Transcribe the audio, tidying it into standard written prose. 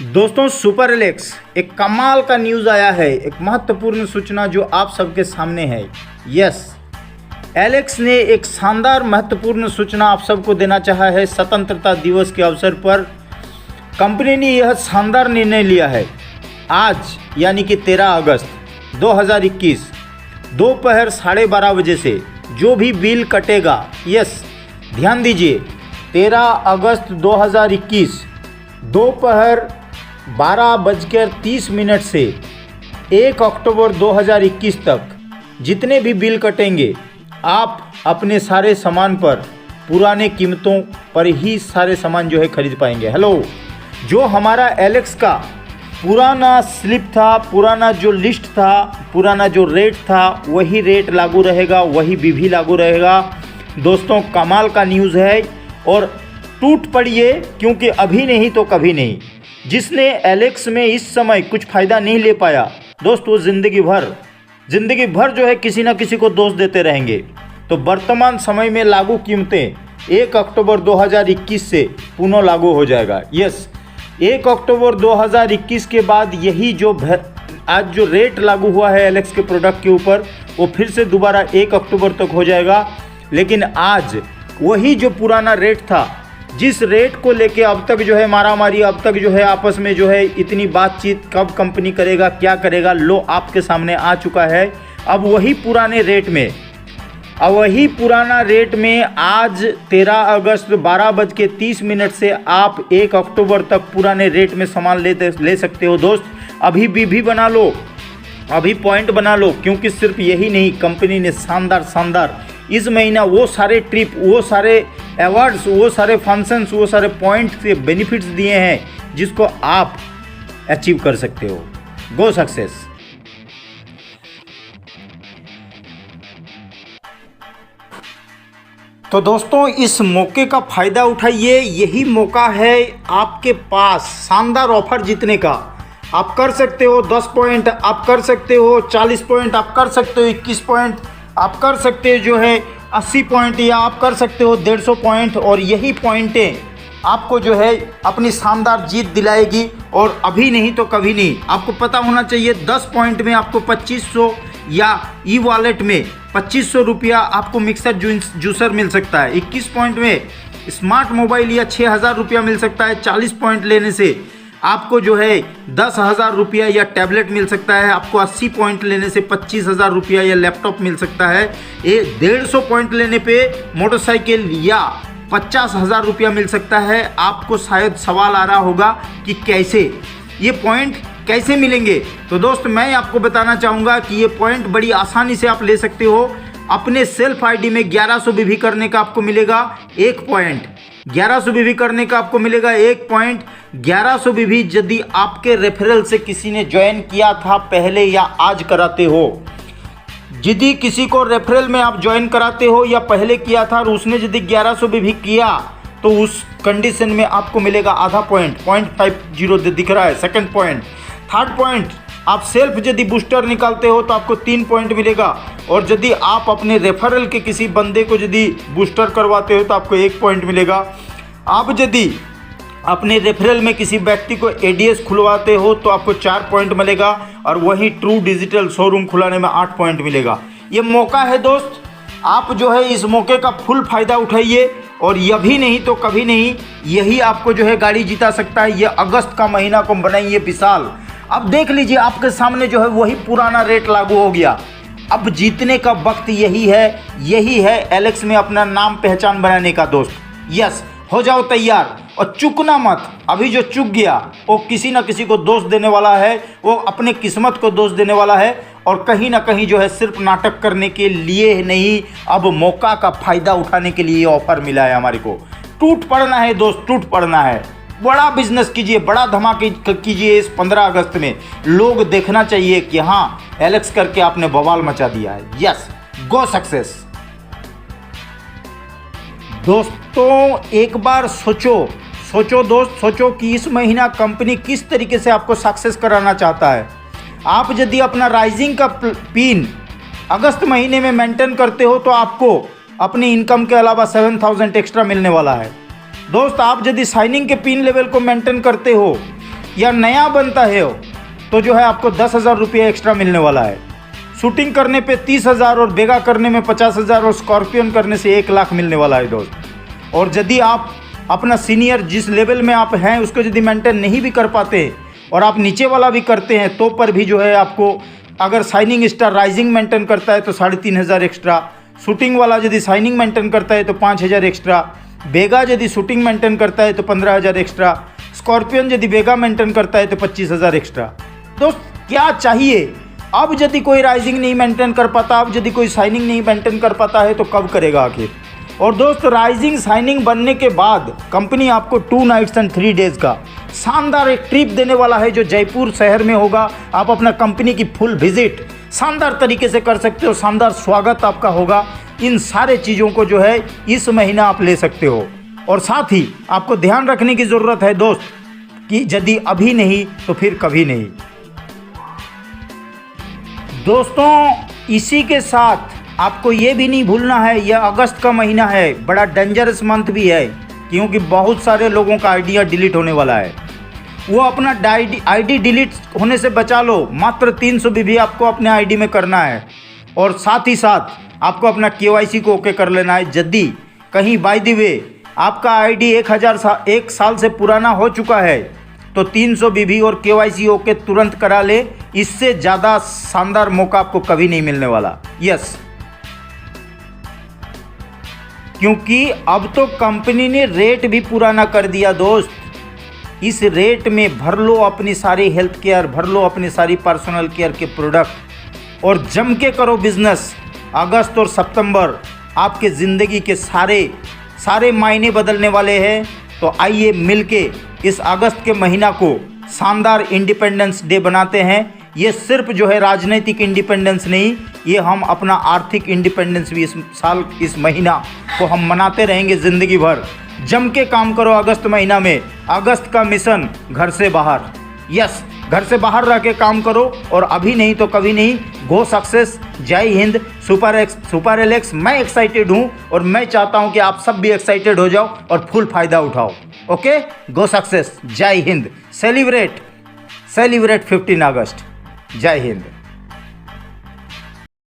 दोस्तों super Alex एक कमाल का न्यूज़ आया है, एक महत्वपूर्ण सूचना जो आप सबके सामने है। यस, एलेक्स ने एक शानदार महत्वपूर्ण सूचना आप सबको देना चाहा है। स्वतंत्रता दिवस के अवसर पर कंपनी ने यह शानदार निर्णय लिया है। आज यानी कि 13 अगस्त 2021 दोपहर 12:30 बजे से जो भी बिल कटेगा, यस ध्यान दीजिए, 13 अगस्त 2021 दोपहर 12:30 से 1 अक्टूबर 2021 तक जितने भी बिल कटेंगे, आप अपने सारे सामान पर पुराने कीमतों पर ही सारे सामान जो है खरीद पाएंगे। हेलो, जो हमारा एलेक्स का पुराना स्लिप था, पुराना जो लिस्ट था, पुराना जो रेट था, वही रेट लागू रहेगा, वही विधि लागू रहेगा। दोस्तों कमाल का न्यूज़ है और टूट पड़िए, क्योंकि अभी नहीं तो कभी नहीं। जिसने एलेक्स में इस समय कुछ फ़ायदा नहीं ले पाया दोस्त, वो ज़िंदगी भर जो है किसी ना किसी को दोष देते रहेंगे। तो वर्तमान समय में लागू कीमतें 1 अक्टूबर 2021 से पुनः लागू हो जाएगा। यस, 1 अक्टूबर 2021 के बाद यही जो आज जो रेट लागू हुआ है एलेक्स के प्रोडक्ट के ऊपर, वो फिर से दोबारा 1 अक्टूबर तक हो जाएगा। लेकिन आज वही जो पुराना रेट था, जिस रेट को लेके अब तक जो है मारामारी, अब तक जो है आपस में जो है इतनी बातचीत, कब कंपनी करेगा, क्या करेगा, लो आपके सामने आ चुका है। अब वही पुराने रेट में, पुराना रेट में आज 13 अगस्त 12:30 से आप 1 अक्टूबर तक पुराने रेट में सामान ले सकते हो। दोस्त अभी भी बना लो, अभी पॉइंट बना लो, क्योंकि सिर्फ यही नहीं, कंपनी ने शानदार इस महीना वो सारे ट्रिप, वो सारे अवार्ड्स, वो सारे फंक्शंस, वो सारे पॉइंट के बेनिफिट्स दिए हैं जिसको आप अचीव कर सकते हो। गो सक्सेस। तो दोस्तों इस मौके का फ़ायदा उठाइए, यही मौका है आपके पास शानदार ऑफर जीतने का। आप कर सकते हो 10 पॉइंट, आप कर सकते हो 40 पॉइंट, आप कर सकते हो 21 पॉइंट, आप कर सकते हो जो है 80 पॉइंट, या आप कर सकते हो 150 पॉइंट। और यही पॉइंटें आपको जो है अपनी शानदार जीत दिलाएगी, और अभी नहीं तो कभी नहीं। आपको पता होना चाहिए 10 पॉइंट में आपको 2500 या ई वॉलेट में 2500 रुपया आपको मिक्सर जूसर मिल सकता है। 21 पॉइंट में स्मार्ट मोबाइल या 6000 रुपया मिल सकता है। 40 पॉइंट लेने से आपको जो है 10,000 रुपया या टैबलेट मिल सकता है। आपको 80 पॉइंट लेने से 25,000 रुपया या लैपटॉप मिल सकता है। 150 पॉइंट लेने पे मोटरसाइकिल या 50,000 रुपया मिल सकता है। आपको शायद सवाल आ रहा होगा कि कैसे ये पॉइंट कैसे मिलेंगे। तो दोस्त मैं आपको बताना चाहूँगा कि ये पॉइंट बड़ी आसानी से आप ले सकते हो। अपने सेल्फ आईडी में 1100 बीवी करने का आपको मिलेगा 1 पॉइंट, 1100 बीवी करने का आपको मिलेगा 1 पॉइंट। 1100 बीवी यदि आपके रेफरल से किसी ने ज्वाइन किया था पहले या आज कराते हो, यदि किसी को रेफरल में आप ज्वाइन कराते हो या पहले किया था और उसने यदि 1100 बीवी किया, तो उस कंडीशन में आपको मिलेगा आधा पॉइंट, 0.50 दिख रहा है, सेकंड पॉइंट। थर्ड पॉइंट, आप सेल्फ यदि बूस्टर निकालते हो तो आपको 3 पॉइंट मिलेगा, और यदि आप अपने रेफरल के किसी बंदे को यदि बूस्टर करवाते हो तो आपको 1 पॉइंट मिलेगा। आप यदि अपने रेफरल में किसी व्यक्ति को एडीएस खुलवाते हो तो आपको 4 पॉइंट मिलेगा, और वहीं ट्रू डिजिटल शोरूम खुलाने में 8 पॉइंट मिलेगा। ये मौका है दोस्त, आप जो है इस मौके का फुल फ़ायदा उठाइए, और यही नहीं तो कभी नहीं, यही आपको जो है गाड़ी जिता सकता है। ये अगस्त का महीना को बनाइए विशाल। अब देख लीजिए आपके सामने जो है वही पुराना रेट लागू हो गया। अब जीतने का वक्त यही है एलेक्स में अपना नाम पहचान बनाने का। दोस्त यस, हो जाओ तैयार और चूकना मत। अभी जो चूक गया वो किसी ना किसी को दोष देने वाला है, वो अपने किस्मत को दोष देने वाला है, और कहीं ना कहीं जो है सिर्फ नाटक करने के लिए नहीं, अब मौका का फ़ायदा उठाने के लिए ऑफर मिला है हमारे को। टूट पड़ना है दोस्त, टूट पड़ना है। बड़ा बिजनेस कीजिए, बड़ा धमाके कीजिए इस 15 अगस्त में। लोग देखना चाहिए कि हाँ एलेक्स करके आपने बवाल मचा दिया है। यस, गो सक्सेस। दोस्तों एक बार सोचो दोस्त, सोचो कि इस महीना कंपनी किस तरीके से आपको सक्सेस कराना चाहता है। आप यदि अपना राइजिंग का पिन अगस्त महीने में मेंटेन करते हो तो आपको अपनी इनकम के अलावा 7,000 एक्स्ट्रा मिलने वाला है। दोस्त आप यदि साइनिंग के पिन लेवल को मेंटेन करते हो या नया बनता है तो जो है आपको 10,000 रुपये एक्स्ट्रा मिलने वाला है। शूटिंग करने पे 30,000 और बेगा करने में 50,000 और स्कॉर्पियन करने से 1 लाख मिलने वाला है दोस्त। और यदि आप अपना सीनियर जिस लेवल में आप हैं उसको यदि मेंटेन नहीं भी कर पाते और आप नीचे वाला भी करते हैं तो पर भी जो है आपको, अगर साइनिंग स्टार राइजिंग मेंटेन करता है तो 3,500 एक्स्ट्रा, शूटिंग वाला यदि साइनिंग मेंटेन करता है तो 5,000 एक्स्ट्रा, बेगा यदि शूटिंग मेंटेन करता है तो 15,000 एक्स्ट्रा, स्कॉर्पियन यदि बेगा मेंटेन करता है तो 25,000 एक्स्ट्रा। दोस्त क्या चाहिए? अब यदि कोई राइजिंग नहीं मेंटेन कर पाता, अब यदि कोई साइनिंग नहीं मेंटेन कर पाता है तो कब करेगा आखिर? और दोस्त राइजिंग साइनिंग बनने के बाद कंपनी आपको 2 नाइट्स एंड 3 डेज़ का शानदार एक ट्रिप देने वाला है जो जयपुर शहर में होगा। आप अपना कंपनी की फुल विजिट शानदार तरीके से कर सकते हो, शानदार स्वागत आपका होगा। इन सारे चीज़ों को जो है इस महीना आप ले सकते हो। और साथ ही आपको ध्यान रखने की ज़रूरत है दोस्त कि यदि अभी नहीं तो फिर कभी नहीं। दोस्तों इसी के साथ आपको ये भी नहीं भूलना है, यह अगस्त का महीना है, बड़ा डेंजरस मंथ भी है क्योंकि बहुत सारे लोगों का आइडिया डिलीट होने वाला है। वो अपना आईडी डिलीट होने से बचा लो। मात्र 300 बीबी आपको अपने आईडी में करना है और साथ ही साथ आपको अपना KYC को ओके कर लेना है। यदि कहीं बाय द वे आपका आईडी 1 साल से पुराना हो चुका है तो 300 बीबी और KYC ओके तुरंत करा ले। इससे ज़्यादा शानदार मौका आपको कभी नहीं मिलने वाला। यस, क्योंकि अब तो कंपनी ने रेट भी पुराना कर दिया दोस्त। इस रेट में भर लो अपनी सारी हेल्थ केयर, भर लो अपनी सारी पर्सनल केयर के प्रोडक्ट और जम के करो बिजनेस। अगस्त और सितंबर आपके ज़िंदगी के सारे मायने बदलने वाले हैं। तो आइए मिलके इस अगस्त के महीना को शानदार इंडिपेंडेंस डे बनाते हैं। ये सिर्फ जो है राजनीतिक इंडिपेंडेंस नहीं, ये हम अपना आर्थिक इंडिपेंडेंस भी इस महीना को हम मनाते रहेंगे ज़िंदगी भर। जम के काम करो अगस्त महीना में। अगस्त का मिशन घर से बाहर। यस, घर से बाहर रह के काम करो और अभी नहीं तो कभी नहीं। गो सक्सेस, जय हिंद, सुपर एलेक्स। मैं एक्साइटेड हूँ और मैं चाहता हूँ कि आप सब भी एक्साइटेड हो जाओ और फुल फायदा उठाओ। ओके, गो सक्सेस, जय हिंद। सेलिब्रेट 15 अगस्त। जय हिंद।